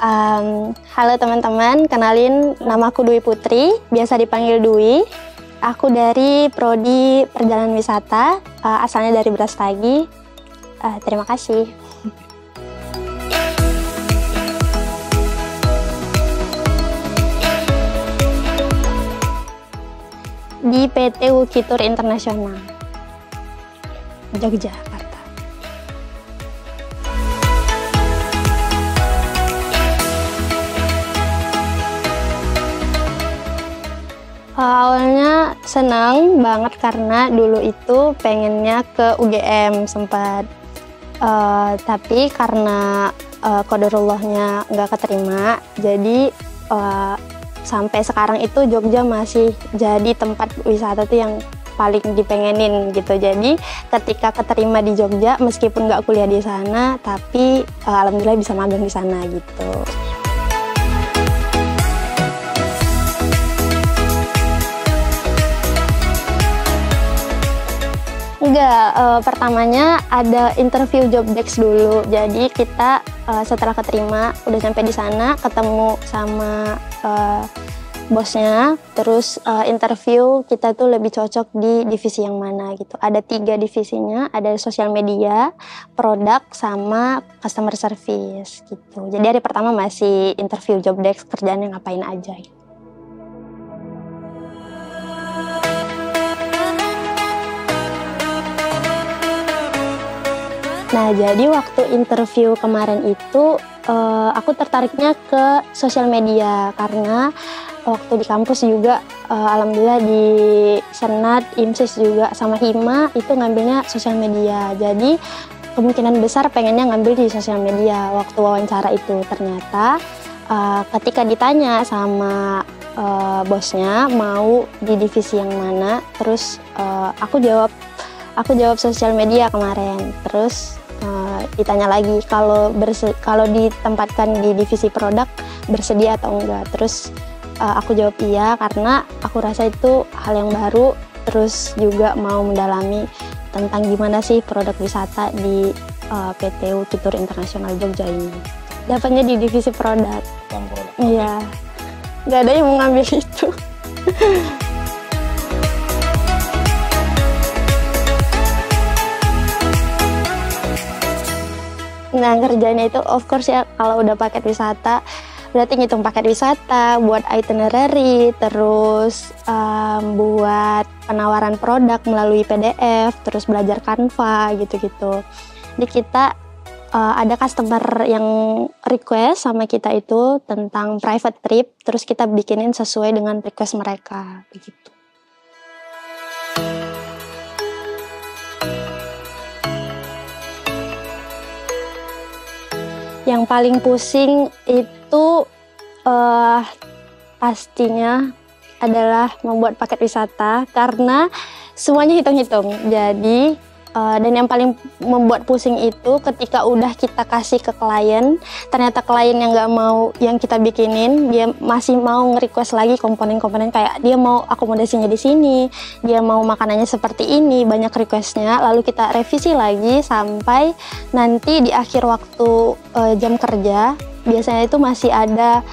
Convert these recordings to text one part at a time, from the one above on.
Halo teman-teman, kenalin nama aku Dwi Putri, biasa dipanggil Dwi. Aku dari Prodi Perjalanan Wisata, asalnya dari Brastagi. Terima kasih. Di PT Wukitur Internasional, Yogyakarta. Awalnya senang banget karena dulu itu pengennya ke UGM sempat, tapi karena qadarullahnya nggak keterima, jadi sampai sekarang itu Jogja masih jadi tempat wisata tuh yang paling dipengenin gitu. Jadi ketika keterima di Jogja, meskipun nggak kuliah di sana, tapi alhamdulillah bisa magang di sana gitu. Enggak, pertamanya ada interview job desk dulu. Jadi kita setelah keterima, udah sampai di sana, ketemu sama bosnya, terus interview kita tuh lebih cocok di divisi yang mana gitu. Ada 3 divisinya, ada sosial media, produk, sama customer service gitu. Jadi hari pertama masih interview job desk, kerjaannya ngapain aja gitu. Nah, jadi waktu interview kemarin itu aku tertariknya ke sosial media karena waktu di kampus juga alhamdulillah di Senat, IMSIS juga sama Hima itu ngambilnya sosial media. Jadi kemungkinan besar pengennya ngambil di sosial media waktu wawancara itu. Ternyata ketika ditanya sama bosnya mau di divisi yang mana, terus aku jawab sosial media kemarin. Terus ditanya lagi kalau ditempatkan di divisi produk bersedia atau enggak. Terus aku jawab iya karena aku rasa itu hal yang baru, terus juga mau mendalami tentang gimana sih produk wisata di PT Wukitur Internasional Jogja ini. Dapatnya di divisi produk. Iya, nggak ada yang mau ngambil itu. Nah, kerjanya itu of course ya, kalau udah paket wisata berarti ngitung paket wisata, buat itinerary, terus buat penawaran produk melalui PDF, terus belajar Canva gitu-gitu. Jadi kita ada customer yang request sama kita itu tentang private trip, terus kita bikinin sesuai dengan request mereka begitu. Yang paling pusing itu pastinya adalah membuat paket wisata karena semuanya hitung-hitung. Jadi dan yang paling membuat pusing itu ketika udah kita kasih ke klien, ternyata klien yang nggak mau yang kita bikinin, dia masih mau nge-request lagi komponen-komponen, kayak dia mau akomodasinya di sini, dia mau makanannya seperti ini, banyak requestnya. Lalu kita revisi lagi sampai nanti di akhir waktu jam kerja, biasanya itu masih ada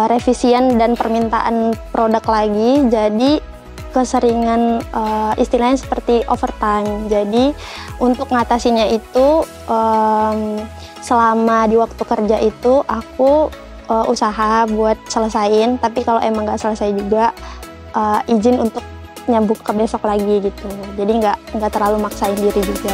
revisian dan permintaan produk lagi. Jadi keseringan istilahnya seperti overtime. Jadi untuk ngatasinya itu selama di waktu kerja itu aku usaha buat selesain, tapi kalau emang nggak selesai juga izin untuk nyambung ke besok lagi gitu. Jadi nggak terlalu maksain diri juga.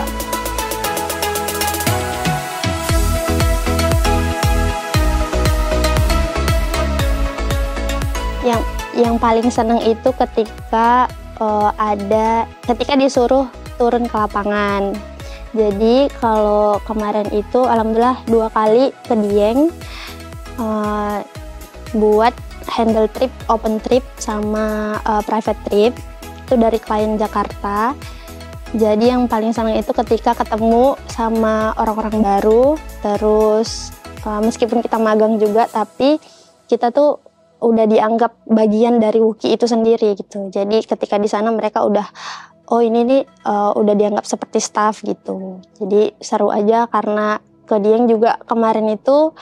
Yang paling seneng itu ketika ketika disuruh turun ke lapangan. Jadi kalau kemarin itu alhamdulillah 2 kali ke Dieng buat handle trip, open trip, sama private trip itu dari klien Jakarta. Jadi yang paling senang itu ketika ketemu sama orang-orang baru, terus meskipun kita magang juga, tapi kita tuh udah dianggap bagian dari Wuki itu sendiri gitu. Jadi ketika di sana mereka udah, oh ini nih udah dianggap seperti staff gitu. Jadi seru aja karena ke Dieng juga kemarin itu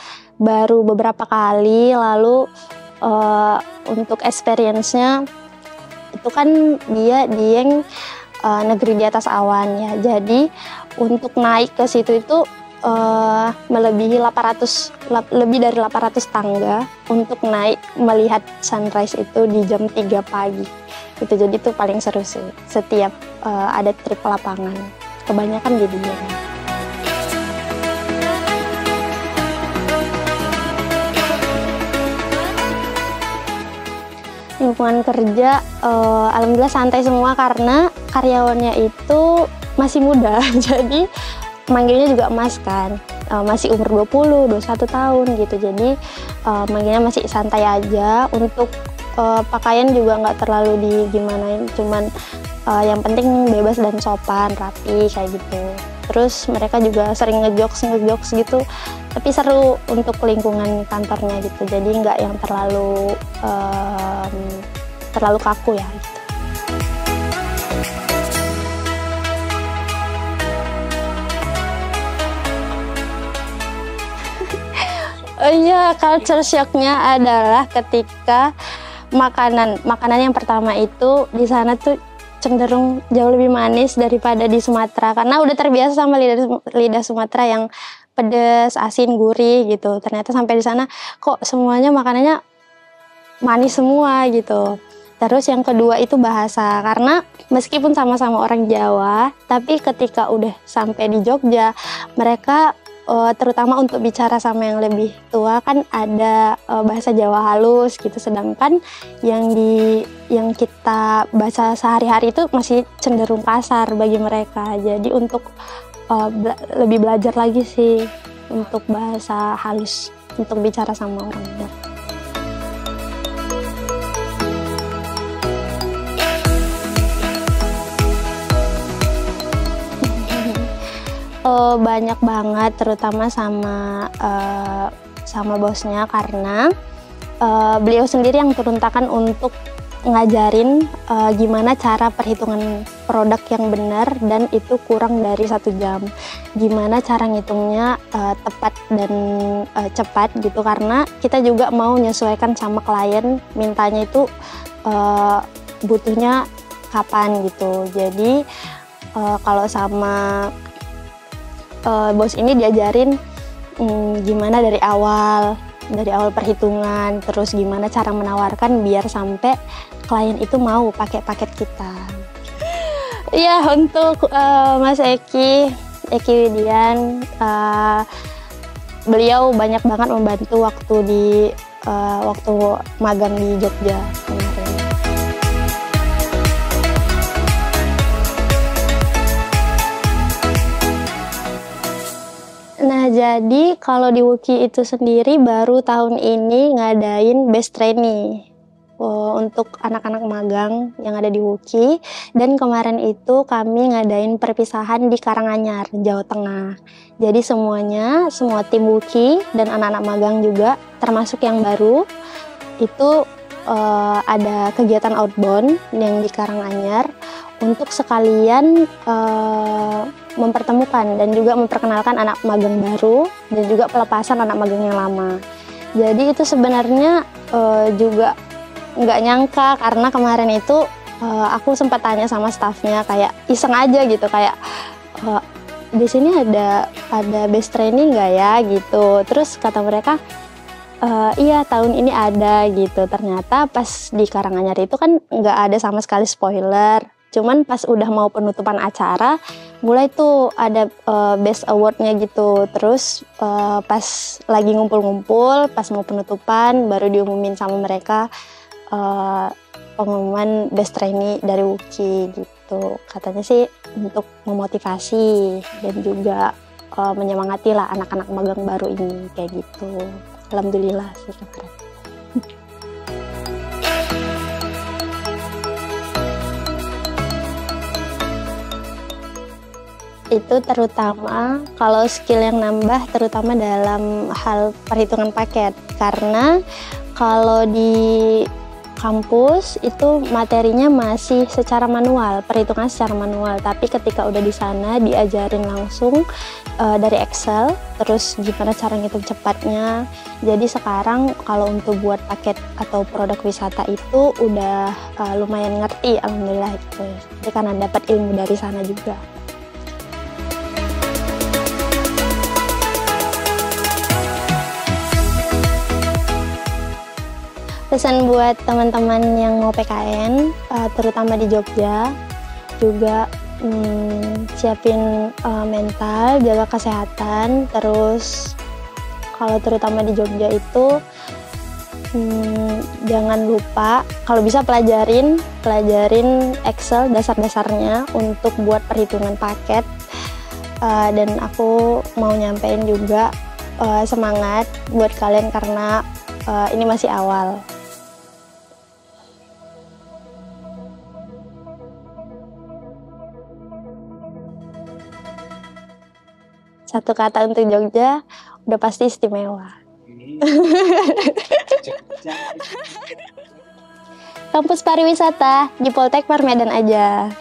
baru beberapa kali, lalu untuk experience-nya itu kan dia Dieng negeri di atas awan ya. Jadi untuk naik ke situ itu melebihi lebih dari 800 tangga untuk naik melihat sunrise itu di jam 3 pagi. Gitu. Jadi itu paling seru sih. Setiap ada trip lapangan. Kebanyakan di Dieng. Lingkungan kerja alhamdulillah santai semua karena karyawannya itu masih muda. Jadi manggilnya juga Mas kan, masih umur 20, 21 tahun gitu. Jadi manggilnya masih santai aja. Untuk pakaian juga nggak terlalu digimanain, cuman yang penting bebas dan sopan, rapi kayak gitu. Terus mereka juga sering ngejokes gitu, tapi seru untuk lingkungan kantornya gitu. Jadi nggak yang terlalu kaku ya gitu. Iya, culture shock-nya adalah ketika makanan yang pertama itu di sana tuh cenderung jauh lebih manis daripada di Sumatera, karena udah terbiasa sama lidah Sumatera yang pedas, asin, gurih gitu. Ternyata sampai di sana kok semuanya makanannya manis semua gitu. Terus yang kedua itu bahasa, karena meskipun sama-sama orang Jawa, tapi ketika udah sampai di Jogja, mereka terutama untuk bicara sama yang lebih tua kan ada bahasa Jawa halus gitu, sedangkan yang kita bahasa sehari-hari itu masih cenderung kasar bagi mereka. Jadi untuk lebih belajar lagi sih untuk bahasa halus untuk bicara sama orangnya. Banyak banget, terutama sama bosnya, karena beliau sendiri yang turun tangan untuk ngajarin gimana cara perhitungan produk yang benar dan itu kurang dari 1 jam. Gimana cara ngitungnya tepat dan cepat gitu, karena kita juga mau menyesuaikan sama klien, mintanya itu butuhnya kapan gitu. Jadi kalau sama bos ini diajarin gimana dari awal perhitungan, terus gimana cara menawarkan biar sampai klien itu mau pakai paket kita. Ya, untuk Mas Eki Widian, beliau banyak banget membantu waktu magang di Jogja kemarin. Nah, jadi kalau di Wuki itu sendiri baru tahun ini ngadain best trainee untuk anak-anak magang yang ada di Wuki, dan kemarin itu kami ngadain perpisahan di Karanganyar, Jawa Tengah. Jadi semua tim Wuki dan anak-anak magang juga, termasuk yang baru, itu ada kegiatan outbound yang di Karanganyar untuk sekalian mempertemukan dan juga memperkenalkan anak magang baru dan juga pelepasan anak magang yang lama. Jadi itu sebenarnya juga nggak nyangka, karena kemarin itu aku sempat tanya sama staffnya, kayak iseng aja gitu, kayak di sini ada best training nggak ya gitu. Terus kata mereka iya tahun ini ada gitu. Ternyata pas di Karanganyar itu kan nggak ada sama sekali spoiler. Cuman pas udah mau penutupan acara, mulai tuh ada best award-nya gitu. Terus pas lagi ngumpul-ngumpul, pas mau penutupan, baru diumumin sama mereka pengumuman best trainee dari Wuki gitu. Katanya sih untuk memotivasi dan juga menyemangati lah anak-anak magang baru ini kayak gitu. Alhamdulillah sih kemarin. Itu terutama kalau skill yang nambah terutama dalam hal perhitungan paket, karena kalau di kampus itu materinya masih secara manual, perhitungan secara manual. Tapi ketika udah di sana diajarin langsung dari Excel, terus gimana cara ngitung cepatnya. Jadi sekarang kalau untuk buat paket atau produk wisata itu udah lumayan ngerti, alhamdulillah itu. Jadi karena dapat ilmu dari sana juga. Pesan buat teman-teman yang mau PKN, terutama di Jogja, juga siapin mental, jaga kesehatan, terus kalau terutama di Jogja itu jangan lupa, kalau bisa pelajarin Excel dasar-dasarnya untuk buat perhitungan paket. Dan aku mau nyampein juga semangat buat kalian karena ini masih awal. Satu kata untuk Jogja, udah pasti istimewa. Kampus pariwisata di Poltek Medan aja.